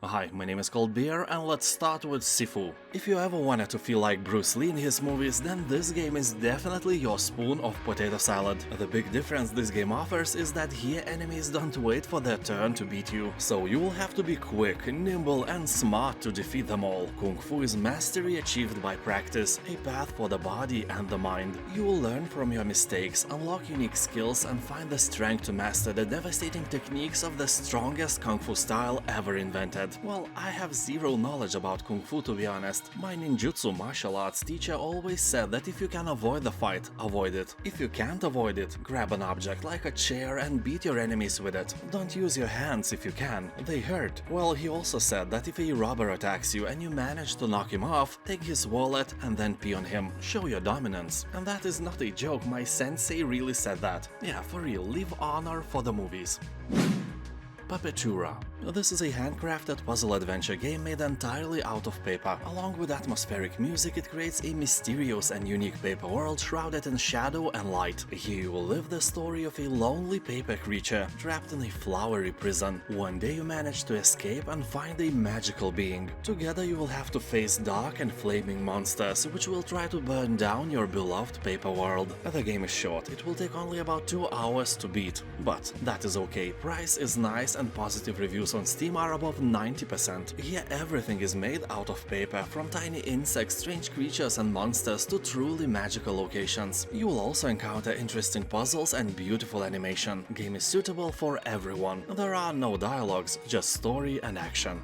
Hi, my name is ColdBeer and let's start with Sifu. If you ever wanted to feel like Bruce Lee in his movies, then this game is definitely your spoon of potato salad. The big difference this game offers is that here enemies don't wait for their turn to beat you, so you will have to be quick, nimble and smart to defeat them all. Kung Fu is mastery achieved by practice, a path for the body and the mind. You will learn from your mistakes, unlock unique skills and find the strength to master the devastating techniques of the strongest Kung Fu style ever invented. Well, I have zero knowledge about Kung Fu, to be honest. My ninjutsu martial arts teacher always said that if you can avoid the fight, avoid it. If you can't avoid it, grab an object like a chair and beat your enemies with it. Don't use your hands if you can, they hurt. Well, he also said that if a robber attacks you and you manage to knock him off, take his wallet and then pee on him. Show your dominance. And that is not a joke, my sensei really said that. Yeah, for real, leave honor for the movies. Papetura. This is a handcrafted puzzle adventure game made entirely out of paper. Along with atmospheric music, it creates a mysterious and unique paper world shrouded in shadow and light. Here you will live the story of a lonely paper creature trapped in a flowery prison. One day you manage to escape and find a magical being. Together you will have to face dark and flaming monsters, which will try to burn down your beloved paper world. The game is short, it will take only about 2 hours to beat. But that is okay, price is nice and positive reviews on Steam are above 90%. Here everything is made out of paper, from tiny insects, strange creatures and monsters to truly magical locations. You will also encounter interesting puzzles and beautiful animation. Game is suitable for everyone. There are no dialogues, just story and action.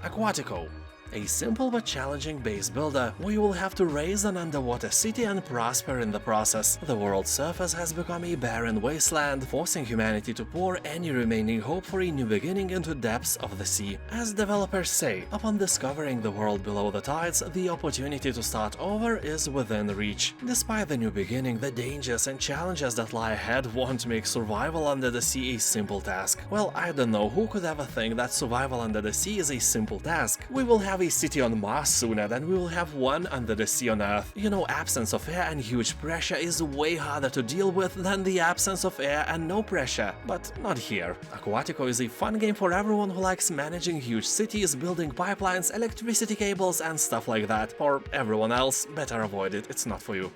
Aquatico. A simple but challenging base builder, where you will have to raise an underwater city and prosper in the process. The world's surface has become a barren wasteland, forcing humanity to pour any remaining hope for a new beginning into depths of the sea. As developers say, upon discovering the world below the tides, the opportunity to start over is within reach. Despite the new beginning, the dangers and challenges that lie ahead won't make survival under the sea a simple task. Well, I don't know who could ever think that survival under the sea is a simple task. We will have a city on Mars sooner than we will have one under the sea on Earth. You know, absence of air and huge pressure is way harder to deal with than the absence of air and no pressure. But not here. Aquatico is a fun game for everyone who likes managing huge cities, building pipelines, electricity cables and stuff like that. For everyone else, better avoid it, it's not for you.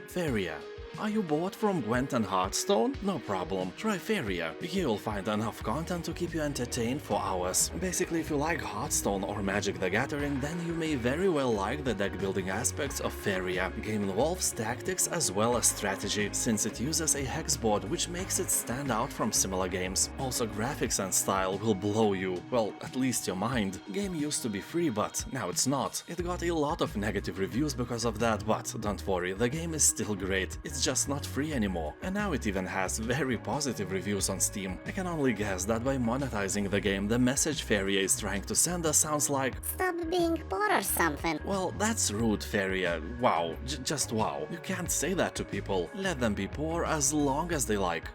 Faeria. Are you bored from Gwent and Hearthstone? No problem, try Faeria. Here you'll find enough content to keep you entertained for hours. Basically, if you like Hearthstone or Magic the Gathering, then you may very well like the deck building aspects of Faeria. Game involves tactics as well as strategy, since it uses a hex board which makes it stand out from similar games. Also, graphics and style will blow you, well, at least your mind. Game used to be free, but now it's not. It got a lot of negative reviews because of that, but don't worry, the game is still great. It's just not free anymore, and now it even has very positive reviews on Steam. I can only guess that by monetizing the game, the message Faeria is trying to send us sounds like "Stop being poor" or something. Well, that's rude, Faeria. Wow, just wow. You can't say that to people. Let them be poor as long as they like.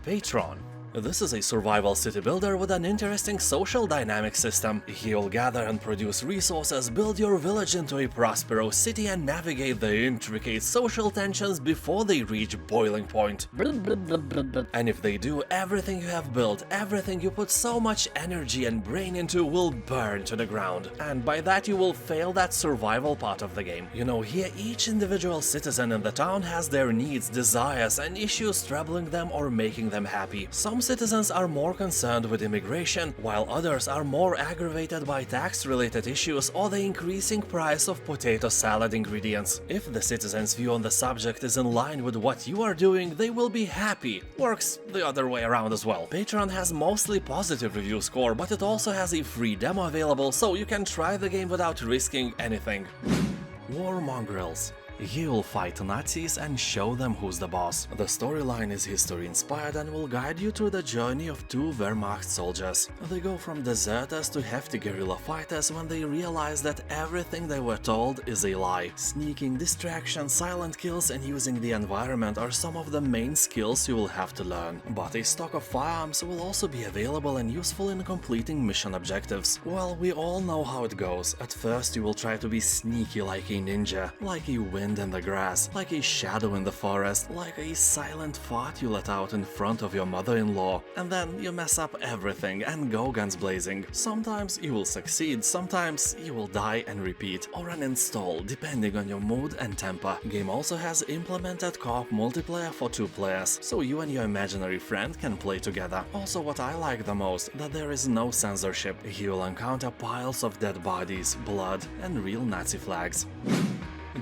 Patron. This is a survival city builder with an interesting social dynamic system. Here you'll gather and produce resources, build your village into a prosperous city and navigate the intricate social tensions before they reach boiling point. And if they do, everything you have built, everything you put so much energy and brain into will burn to the ground. And by that you will fail that survival part of the game. You know, here each individual citizen in the town has their needs, desires and issues troubling them or making them happy. Some citizens are more concerned with immigration, while others are more aggravated by tax-related issues or the increasing price of potato salad ingredients. If the citizens' view on the subject is in line with what you are doing, they will be happy. Works the other way around as well. Patron has mostly positive review score, but it also has a free demo available, so you can try the game without risking anything. War Mongrels. Here you'll fight Nazis and show them who's the boss. The storyline is history-inspired and will guide you through the journey of 2 Wehrmacht soldiers. They go from deserters to hefty guerrilla fighters when they realize that everything they were told is a lie. Sneaking, distraction, silent kills and using the environment are some of the main skills you will have to learn. But a stock of firearms will also be available and useful in completing mission objectives. Well, we all know how it goes. At first you will try to be sneaky like a ninja, like a wind in the grass, like a shadow in the forest, like a silent fart you let out in front of your mother-in-law, and then you mess up everything and go guns blazing. Sometimes you will succeed, sometimes you will die and repeat, or uninstall, depending on your mood and temper. Game also has implemented co-op multiplayer for 2 players, so you and your imaginary friend can play together. Also, what I like the most, that there is no censorship. You will encounter piles of dead bodies, blood, and real Nazi flags.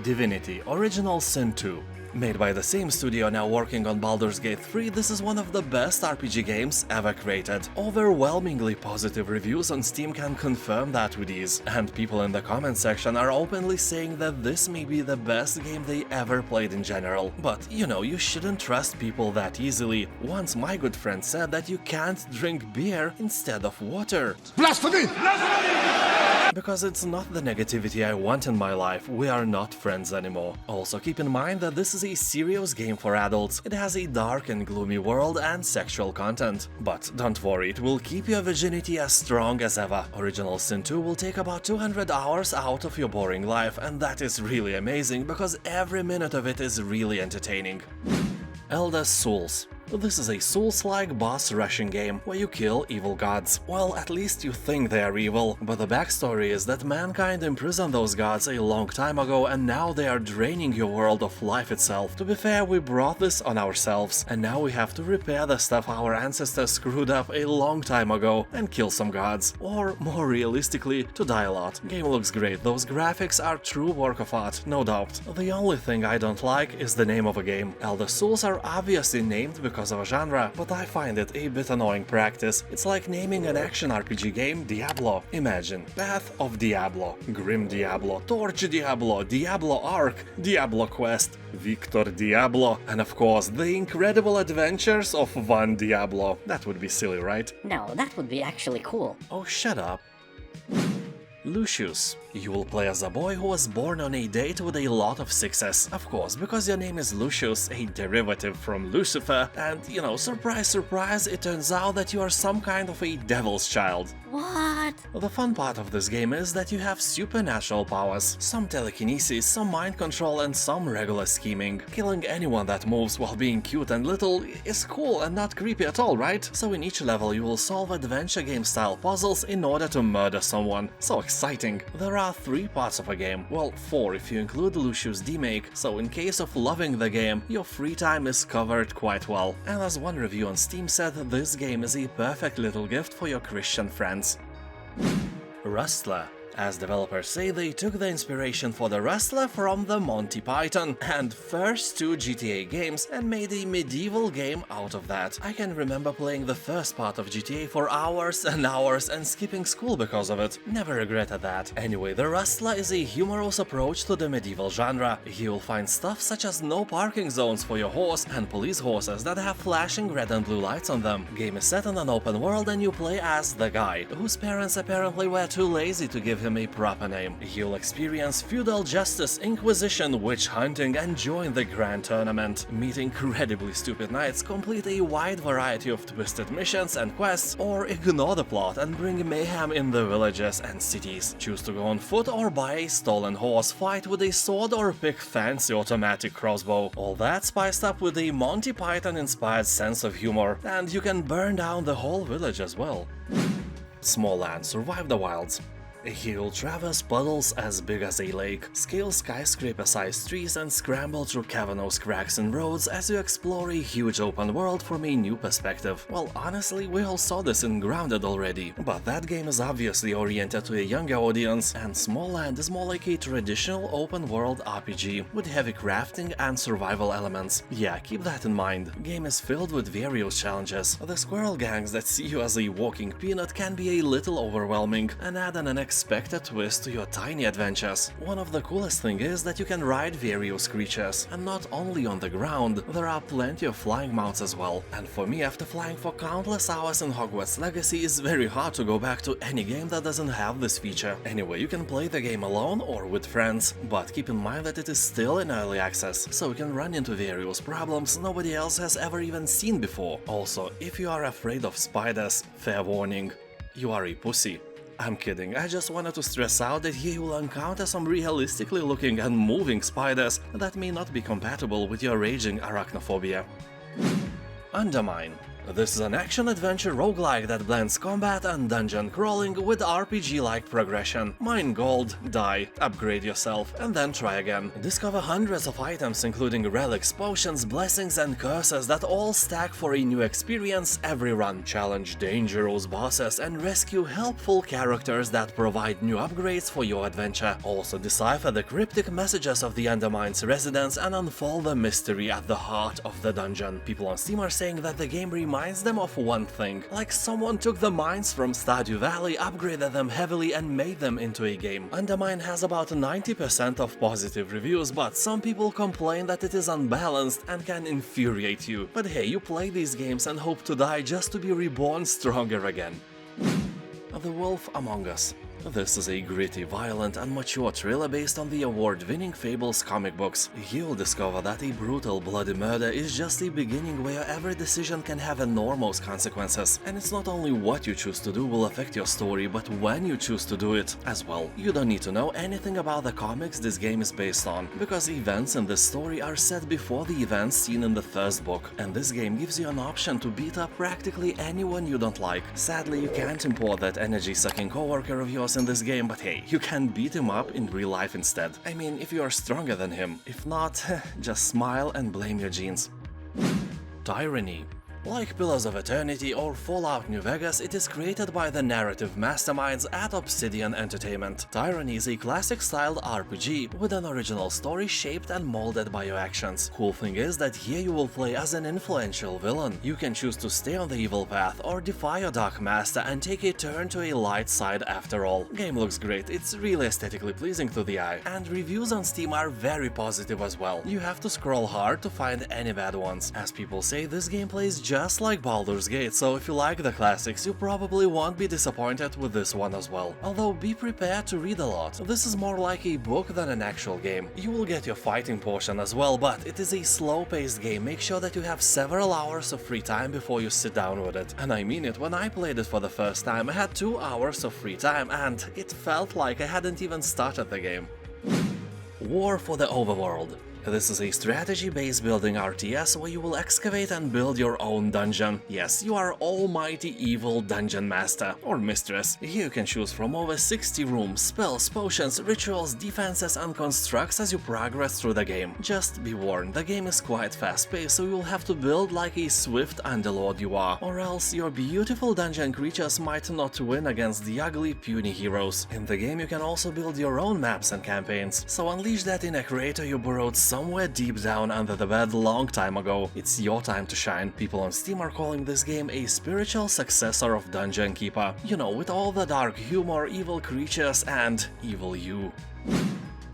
Divinity Original Sin 2. Made by the same studio now working on Baldur's Gate 3, this is one of the best RPG games ever created. Overwhelmingly positive reviews on Steam can confirm that with ease, and people in the comment section are openly saying that this may be the best game they ever played in general. But, you know, you shouldn't trust people that easily. Once my good friend said that you can't drink beer instead of water. Blasphemy! Because it's not the negativity I want in my life, we are not friends anymore. Also keep in mind that this is a serious game for adults. It has a dark and gloomy world and sexual content. But don't worry, it will keep your virginity as strong as ever. Original Sin 2 will take about 200 hours out of your boring life, and that is really amazing because every minute of it is really entertaining. Eldest Souls. This is a Souls-like boss rushing game where you kill evil gods. Well, at least you think they are evil, but the backstory is that mankind imprisoned those gods a long time ago and now they are draining your world of life itself. To be fair, we brought this on ourselves, and now we have to repair the stuff our ancestors screwed up a long time ago and kill some gods. Or, more realistically, to die a lot. Game looks great, those graphics are true work of art, no doubt. The only thing I don't like is the name of a game. Eldest Souls are obviously named because of a genre, but I find it a bit annoying practice. It's like naming an action RPG game Diablo. Imagine Path of Diablo, Grim Diablo, Torch Diablo, Diablo Arc, Diablo Quest, Victor Diablo, and of course the incredible adventures of One Diablo. That would be silly, right? No, that would be actually cool. Oh, shut up. Lucius. You will play as a boy who was born on a date with a lot of sixes. Of course, because your name is Lucius, a derivative from Lucifer, and, you know, surprise, surprise, it turns out that you are some kind of a devil's child. What? The fun part of this game is that you have supernatural powers, some telekinesis, some mind control, and some regular scheming. Killing anyone that moves while being cute and little is cool and not creepy at all, right? So in each level you will solve adventure game style puzzles in order to murder someone. So exciting. There are 3 parts of a game, well 4 if you include Lucius D-Make, so in case of loving the game, your free time is covered quite well. And as one review on Steam said, this game is a perfect little gift for your Christian friends. Rustler. As developers say, they took the inspiration for the Rustler from the Monty Python and first 2 GTA games and made a medieval game out of that. I can remember playing the first part of GTA for hours and hours and skipping school because of it. Never regretted that. Anyway, the Rustler is a humorous approach to the medieval genre. You will find stuff such as no parking zones for your horse and police horses that have flashing red and blue lights on them. Game is set in an open world and you play as the guy, whose parents apparently were too lazy to give him a proper name. You'll experience feudal justice, inquisition, witch hunting, and join the grand tournament. Meet incredibly stupid knights, complete a wide variety of twisted missions and quests, or ignore the plot and bring mayhem in the villages and cities. Choose to go on foot or buy a stolen horse, fight with a sword, or pick fancy automatic crossbow. All that spiced up with a Monty Python-inspired sense of humor, and you can burn down the whole village as well. Smalland. Survive the wilds. You'll traverse puddles as big as a lake, scale skyscraper-sized trees and scramble through cavernous cracks in roads as you explore a huge open world from a new perspective. Well, honestly, we all saw this in Grounded already, but that game is obviously oriented to a younger audience, and Smalland is more like a traditional open-world RPG with heavy crafting and survival elements. Yeah, keep that in mind. Game is filled with various challenges. The squirrel gangs that see you as a walking peanut can be a little overwhelming and add an unexpected twist to your tiny adventures. One of the coolest things is that you can ride various creatures, and not only on the ground, there are plenty of flying mounts as well. And for me, after flying for countless hours in Hogwarts Legacy, it's very hard to go back to any game that doesn't have this feature. Anyway, you can play the game alone or with friends, but keep in mind that it is still in early access, so you can run into various problems nobody else has ever even seen before. Also, if you are afraid of spiders, fair warning, you are a pussy. I'm kidding, I just wanted to stress out that here you will encounter some realistically looking and moving spiders that may not be compatible with your raging arachnophobia. UnderMine. This is an action-adventure roguelike that blends combat and dungeon crawling with RPG-like progression. Mine gold, die, upgrade yourself, and then try again. Discover hundreds of items including relics, potions, blessings and curses that all stack for a new experience every run. Challenge dangerous bosses and rescue helpful characters that provide new upgrades for your adventure. Also decipher the cryptic messages of the UnderMine's residents and unfold the mystery at the heart of the dungeon. People on Steam are saying that the game reminds them of one thing, like someone took the mines from Stardew Valley, upgraded them heavily and made them into a game. UnderMine has about 90% of positive reviews, but some people complain that it is unbalanced and can infuriate you. But hey, you play these games and hope to die just to be reborn stronger again. The Wolf Among Us. This is a gritty, violent and mature thriller based on the award-winning Fables comic books. You'll discover that a brutal, bloody murder is just a beginning where every decision can have enormous consequences. And it's not only what you choose to do will affect your story, but when you choose to do it as well. You don't need to know anything about the comics this game is based on, because events in this story are set before the events seen in the first book. And this game gives you an option to beat up practically anyone you don't like. Sadly, you can't import that energy-sucking coworker of yours in this game, but hey, you can beat him up in real life instead. I mean, if you are stronger than him. If not, just smile and blame your genes. Tyranny. Like Pillars of Eternity or Fallout New Vegas, it is created by the narrative masterminds at Obsidian Entertainment. Tyranny is a classic-styled RPG with an original story shaped and molded by your actions. Cool thing is that here you will play as an influential villain. You can choose to stay on the evil path or defy your dark master and take a turn to a light side after all. Game looks great, it's really aesthetically pleasing to the eye, and reviews on Steam are very positive as well. You have to scroll hard to find any bad ones. As people say, this game plays just like Baldur's Gate, so if you like the classics, you probably won't be disappointed with this one as well. Although be prepared to read a lot. This is more like a book than an actual game. You will get your fighting portion as well, but it is a slow-paced game. Make sure that you have several hours of free time before you sit down with it. And I mean it, when I played it for the first time, I had 2 hours of free time and it felt like I hadn't even started the game. War for the Overworld. This is a strategy-based building RTS where you will excavate and build your own dungeon. Yes, you are almighty evil dungeon master or mistress. Here you can choose from over 60 rooms, spells, potions, rituals, defenses and constructs as you progress through the game. Just be warned, the game is quite fast-paced, so you'll have to build like a swift underlord you are, or else your beautiful dungeon creatures might not win against the ugly, puny heroes. In the game you can also build your own maps and campaigns, so unleash that inner creator you borrowed somewhere deep down under the bed long time ago. It's your time to shine. People on Steam are calling this game a spiritual successor of Dungeon Keeper. You know, with all the dark humor, evil creatures, and evil you.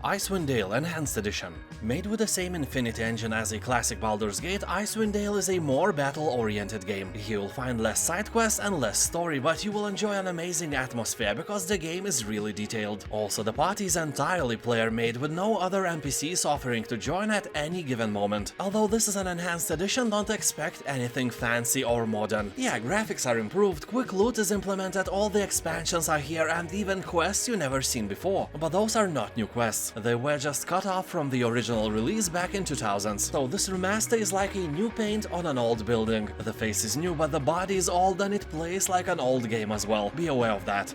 Icewind Dale Enhanced Edition. Made with the same Infinity engine as a classic Baldur's Gate, Icewind Dale is a more battle-oriented game. Here you'll find less side quests and less story, but you will enjoy an amazing atmosphere because the game is really detailed. Also, the party is entirely player-made with no other NPCs offering to join at any given moment. Although this is an enhanced edition, don't expect anything fancy or modern. Yeah, graphics are improved, quick loot is implemented, all the expansions are here, and even quests you never seen before. But those are not new quests. They were just cut off from the original release back in 2000s, so this remaster is like a new paint on an old building. The face is new, but the body is old and it plays like an old game as well. Be aware of that.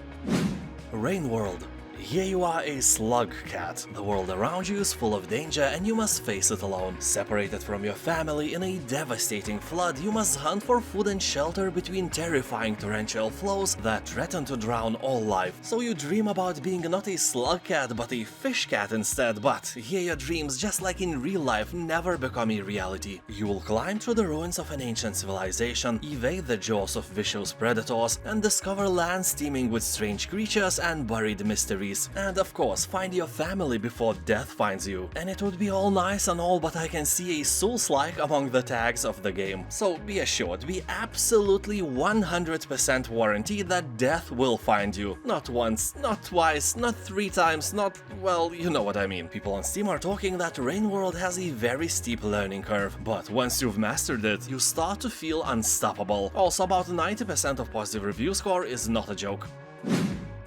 Rain World. Here you are a slug cat. The world around you is full of danger and you must face it alone. Separated from your family in a devastating flood, you must hunt for food and shelter between terrifying torrential flows that threaten to drown all life. So you dream about being not a slug cat but a fish cat instead, but here your dreams, just like in real life, never become a reality. You will climb through the ruins of an ancient civilization, evade the jaws of vicious predators, and discover lands teeming with strange creatures and buried mysteries. And of course, find your family before death finds you. And it would be all nice and all, but I can see a Souls-like among the tags of the game. So be assured, be absolutely 100% warranted that death will find you. Not once, not twice, not 3 times, not, well, you know what I mean. People on Steam are talking that Rain World has a very steep learning curve, but once you've mastered it, you start to feel unstoppable. Also, about 90% of positive review score is not a joke.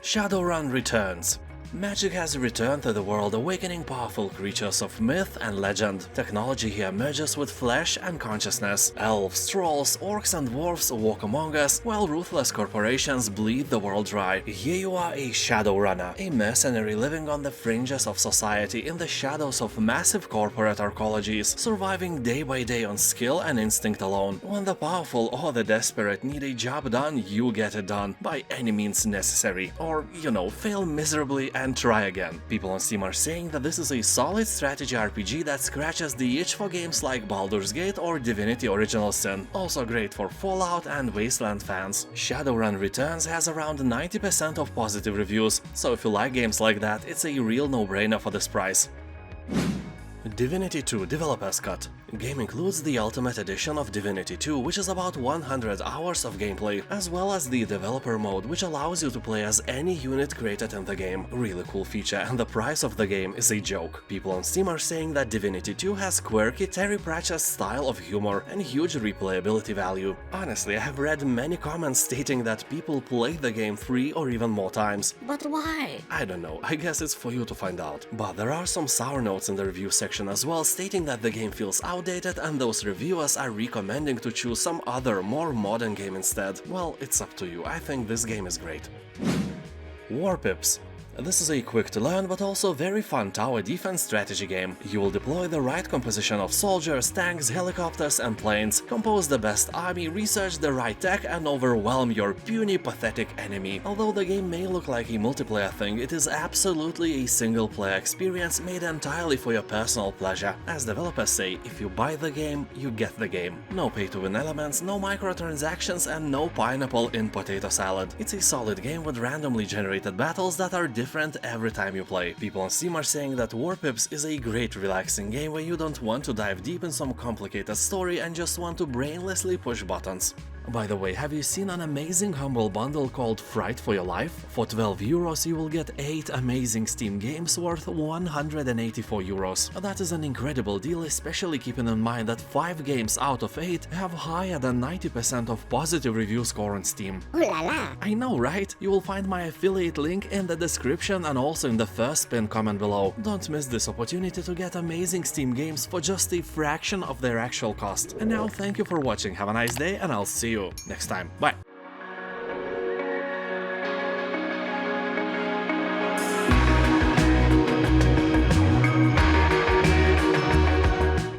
Shadowrun Returns. Magic has returned to the world, awakening powerful creatures of myth and legend. Technology here merges with flesh and consciousness. Elves, trolls, orcs and dwarves walk among us, while ruthless corporations bleed the world dry. Here you are a Shadowrunner, a mercenary living on the fringes of society in the shadows of massive corporate arcologies, surviving day by day on skill and instinct alone. When the powerful or the desperate need a job done, you get it done, by any means necessary. Or, you know, fail miserably and try again. People on Steam are saying that this is a solid strategy RPG that scratches the itch for games like Baldur's Gate or Divinity Original Sin, also great for Fallout and Wasteland fans. Shadowrun Returns has around 90% of positive reviews, so if you like games like that, it's a real no-brainer for this price. Divinity II Developer's Cut. The game includes the Ultimate Edition of Divinity II, which is about 100 hours of gameplay, as well as the Developer Mode, which allows you to play as any unit created in the game. Really cool feature, and the price of the game is a joke. People on Steam are saying that Divinity II has quirky Terry Pratchett style of humor and huge replayability value. Honestly, I have read many comments stating that people play the game 3 or even more times. But why? I don't know, I guess it's for you to find out. But there are some sour notes in the review section as well, stating that the game feels outdated and those reviewers are recommending to choose some other, more modern game instead. Well, it's up to you, I think this game is great. Warpips. This is a quick-to-learn but also very fun tower defense strategy game. You will deploy the right composition of soldiers, tanks, helicopters and planes, compose the best army, research the right tech and overwhelm your puny, pathetic enemy. Although the game may look like a multiplayer thing, it is absolutely a single-player experience made entirely for your personal pleasure. As developers say, if you buy the game, you get the game. No pay-to-win elements, no microtransactions and no pineapple in potato salad. It's a solid game with randomly generated battles that are different every time you play. People on Steam are saying that Warpips is a great relaxing game where you don't want to dive deep in some complicated story and just want to brainlessly push buttons. By the way, have you seen an amazing humble bundle called Fright for Your Life? For 12 euros you will get 8 amazing Steam games worth 184 euros. That is an incredible deal, especially keeping in mind that 5 games out of 8 have higher than 90% of positive review score on Steam. Ooh la la! I know, right? You will find my affiliate link in the description and also in the first pinned comment below. Don't miss this opportunity to get amazing Steam games for just a fraction of their actual cost. And now thank you for watching, have a nice day and I'll see you next time. Bye!